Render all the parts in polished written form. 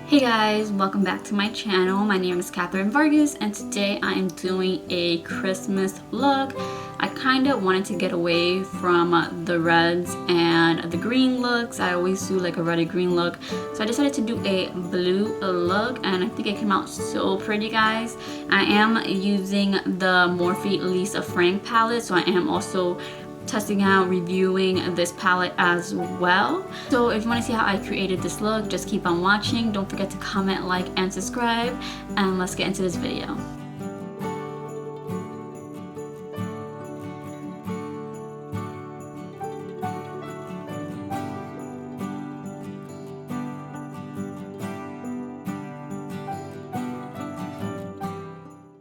Hey guys, welcome back to my channel. My name is Katherine Vargas and today I am doing a Christmas look. I kind of wanted to get away from the reds and the green looks. I always do like a red and green look. So I decided to do a blue look and I think it came out so pretty, guys. I am using the Morphe Lisa Frank palette, so I am also testing out, reviewing this palette as well. So if you want to see how I created this look, just keep on watching. Don't forget to comment, like, and subscribe, and let's get into this video.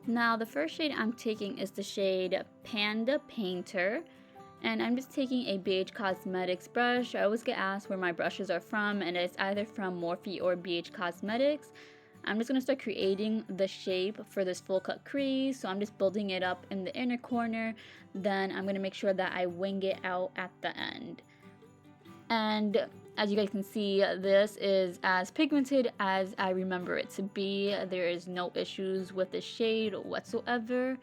Now the first shade I'm taking is the shade Panda Painter. And I'm just taking a BH Cosmetics brush. I always get asked where my brushes are from, and it's either from Morphe or BH Cosmetics. I'm just going to start creating the shape for this full cut crease. So I'm just building it up in the inner corner. Then I'm going to make sure that I wing it out at the end. And as you guys can see, this is as pigmented as I remember it to be. There is no issues with the shade whatsoever.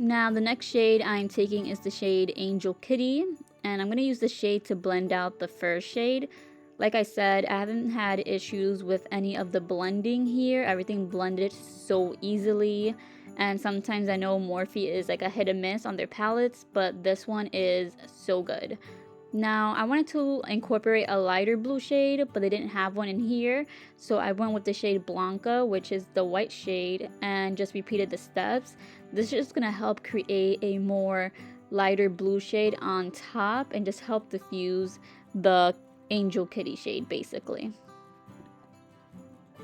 Now the next shade I'm taking is the shade Angel Kitty, and I'm going to use the shade to blend out the first shade. Like I said, I haven't had issues with any of the blending here. Everything blended so easily, and sometimes I know Morphe is like a hit and miss on their palettes, but this one is so good. Now I wanted to incorporate a lighter blue shade, but they didn't have one in here, so I went with the shade Blanca, which is the white shade, and just repeated the steps. This is just gonna help create a more lighter blue shade on top and just help diffuse the Angel Kitty shade basically.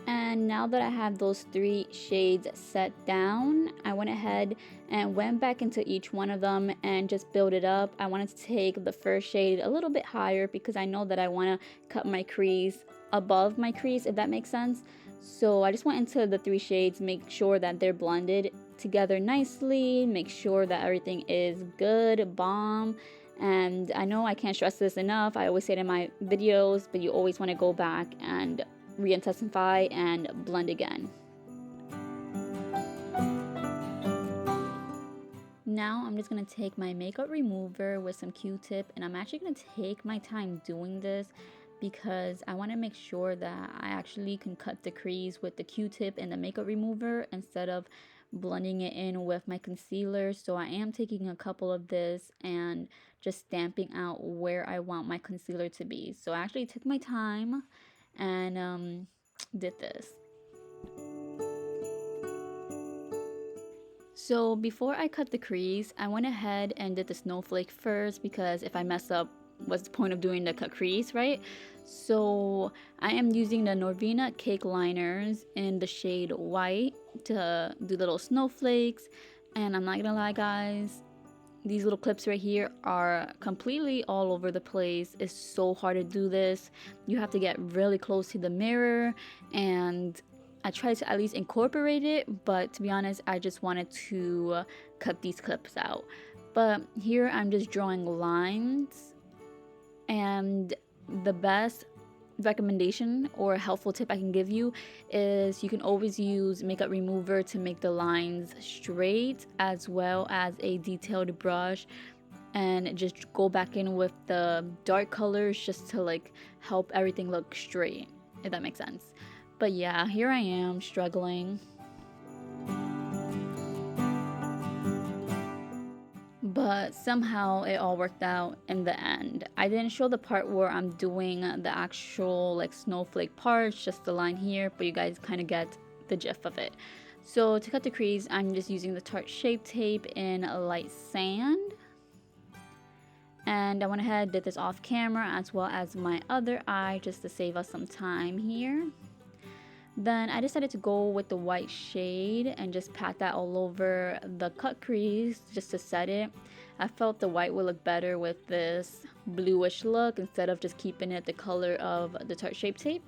And now that I have those three shades set down, I went ahead and went back into each one of them and just build it up. I wanted to take the first shade a little bit higher because I know that I want to cut my crease above my crease, if that makes sense. So I just went into the three shades, make sure that they're blended together nicely, make sure that everything is good, bomb. And I know I can't stress this enough. I always say it in my videos, but you always want to go back and re-intensify and blend again. Now I'm just going to take my makeup remover with some Q-tip, and I'm actually going to take my time doing this because I want to make sure that I actually can cut the crease with the Q-tip and the makeup remover instead of blending it in with my concealer. So I am taking a couple of this and just stamping out where I want my concealer to be. So I actually took my time and did this. So before I cut the crease, I went ahead and did the snowflake first because if I mess up, what's the point of doing the cut crease, right? So I am using the Norvina cake liners in the shade white to do little snowflakes, and I'm not gonna lie, guys, these little clips right here are completely all over the place. It's so hard to do this. You have to get really close to the mirror, and I tried to at least incorporate it, but to be honest, I just wanted to cut these clips out. But here I'm just drawing lines, and the best recommendation or helpful tip I can give you is you can always use makeup remover to make the lines straight, as well as a detailed brush, and just go back in with the dark colors just to like help everything look straight, if that makes sense. But yeah, here I am struggling. But somehow it all worked out in the end. I didn't show the part where I'm doing the actual like snowflake parts, just the line here, but you guys kind of get the gist of it. So to cut the crease, I'm just using the Tarte Shape Tape in light sand. And I went ahead and did this off camera as well as my other eye just to save us some time here. Then I decided to go with the white shade and just pat that all over the cut crease just to set it. I felt the white would look better with this bluish look instead of just keeping it the color of the Tarte Shape Tape.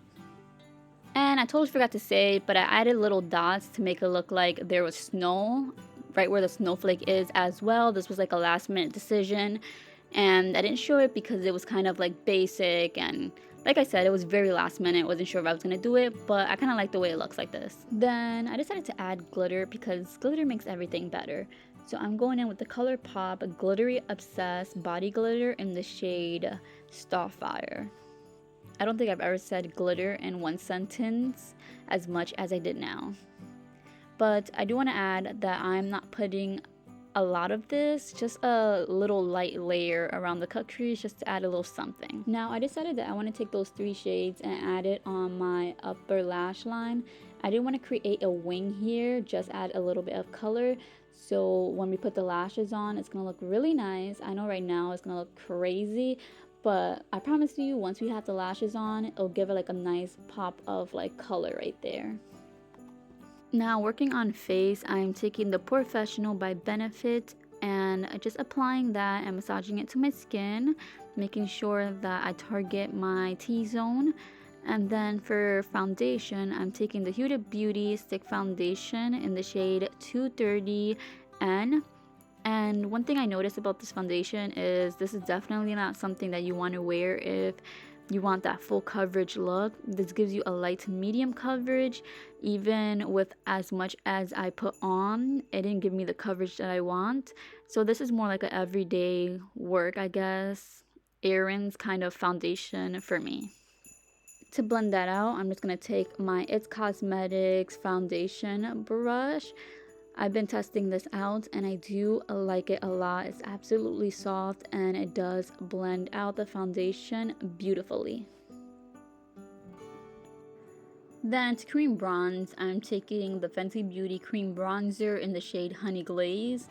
And I totally forgot to say, but I added little dots to make it look like there was snow right where the snowflake is as well. This was like a last minute decision, and I didn't show it because it was kind of like basic, and like I said, it was very last minute. I wasn't sure if I was gonna do it, but I kind of like the way it looks like this. Then I decided to add glitter because glitter makes everything better. So I'm going in with the ColourPop Glittery Obsessed Body Glitter in the shade Starfire. I don't think I've ever said glitter in one sentence as much as I did now. But I do want to add that I'm not putting a lot of this, just a little light layer around the cut crease just to add a little something. Now I decided that I want to take those 3 shades and add it on my upper lash line. I didn't want to create a wing here, just add a little bit of color. So when we put the lashes on, it's going to look really nice. I know right now it's going to look crazy, but I promise you, once we have the lashes on, it'll give it like a nice pop of like color right there. Now working on face, I'm taking the Professional by Benefit and just applying that and massaging it to my skin, making sure that I target my T-zone. And then for foundation, I'm taking the Huda Beauty Stick Foundation in the shade 230N. And one thing I noticed about this foundation is this is definitely not something that you want to wear if you want that full coverage look. This gives you a light to medium coverage. Even with as much as I put on, it didn't give me the coverage that I want. So this is more like an everyday work, I guess, errands kind of foundation for me. To blend that out, I'm just going to take my It's Cosmetics foundation brush. I've been testing this out and I do like it a lot. It's absolutely soft and it does blend out the foundation beautifully. Then to cream bronze, I'm taking the Fenty Beauty cream bronzer in the shade Honey Glaze.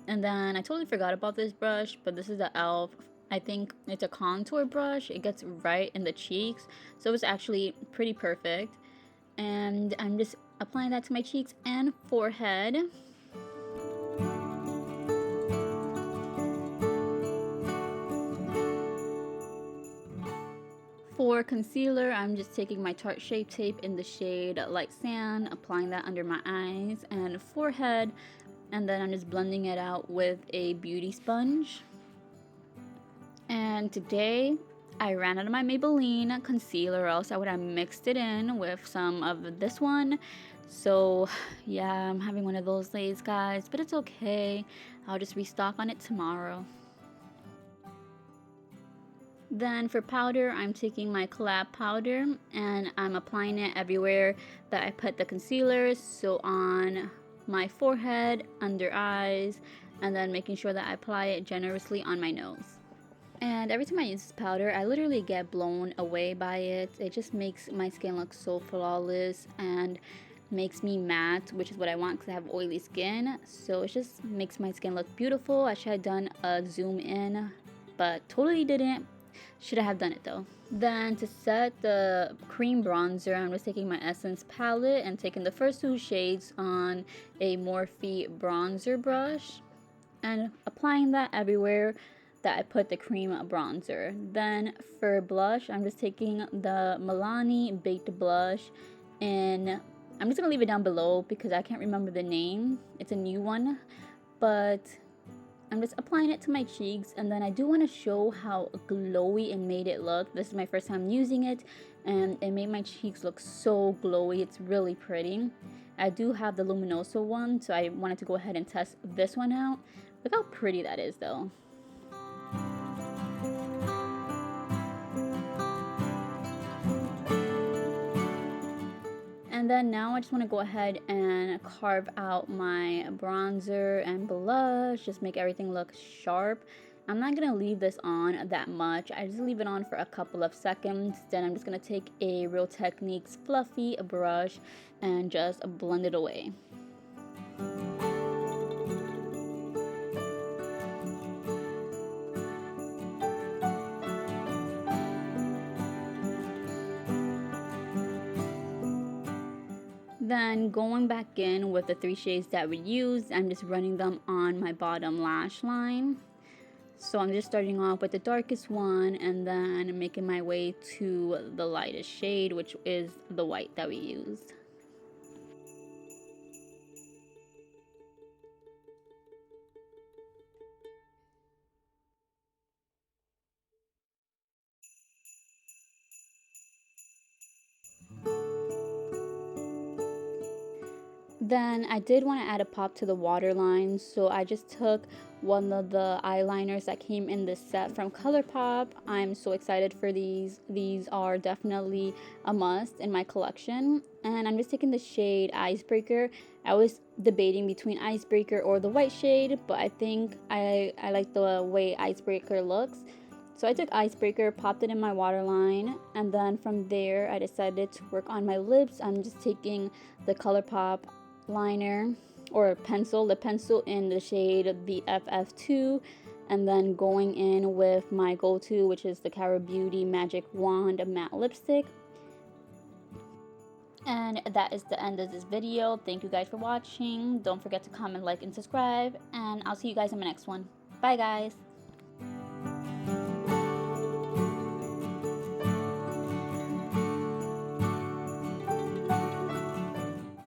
And then I totally forgot about this brush, but this is the e.l.f. I think it's a contour brush. It gets right in the cheeks, so it's actually pretty perfect. And I'm just applying that to my cheeks and forehead. For concealer, I'm just taking my Tarte Shape Tape in the shade Light Sand, applying that under my eyes and forehead, and then I'm just blending it out with a beauty sponge. And today, I ran out of my Maybelline concealer, or else I would have mixed it in with some of this one. So yeah, I'm having one of those days, guys, but it's okay. I'll just restock on it tomorrow. Then for powder, I'm taking my Collab powder and I'm applying it everywhere that I put the concealer. So on my forehead, under eyes, and then making sure that I apply it generously on my nose. And every time I use this powder, I literally get blown away by it. It just makes my skin look so flawless and makes me matte, which is what I want because I have oily skin. So it just makes my skin look beautiful. I should have done a zoom in, but totally didn't. Should have done it though. Then to set the cream bronzer, I'm just taking my Essence palette and taking the first 2 shades on a Morphe bronzer brush and applying that everywhere that I put the cream bronzer. Then for blush, I'm just taking the Milani Baked Blush and I'm just gonna leave it down below because I can't remember the name. It's a new one, but I'm just applying it to my cheeks, and then I do want to show how glowy it made it look. This is my first time using it and it made my cheeks look so glowy. It's really pretty. I do have the Luminoso one, so I wanted to go ahead and test this one out. Look how pretty that is though. And then now I just want to go ahead and carve out my bronzer and blush, just make everything look sharp. I'm not going to leave this on that much. I just leave it on for a couple of seconds. Then I'm just going to take a Real Techniques fluffy brush and just blend it away. Then going back in with the 3 shades that we used, I'm just running them on my bottom lash line. So I'm just starting off with the darkest one and then making my way to the lightest shade, which is the white that we used. Then I did want to add a pop to the waterline, so I just took one of the eyeliners that came in this set from ColourPop. I'm so excited for these. These are definitely a must in my collection. And I'm just taking the shade Icebreaker. I was debating between Icebreaker or the white shade, but I think I like the way Icebreaker looks. So I took Icebreaker, popped it in my waterline, and then from there I decided to work on my lips. I'm just taking the ColourPop liner or pencil, the pencil in the shade BFF2, and then going in with my go-to, which is the Cara Beauty Magic Wand matte lipstick. And that is the end of this video. Thank you guys for watching. Don't forget to comment, like, and subscribe, and I'll see you guys in my next one. Bye guys.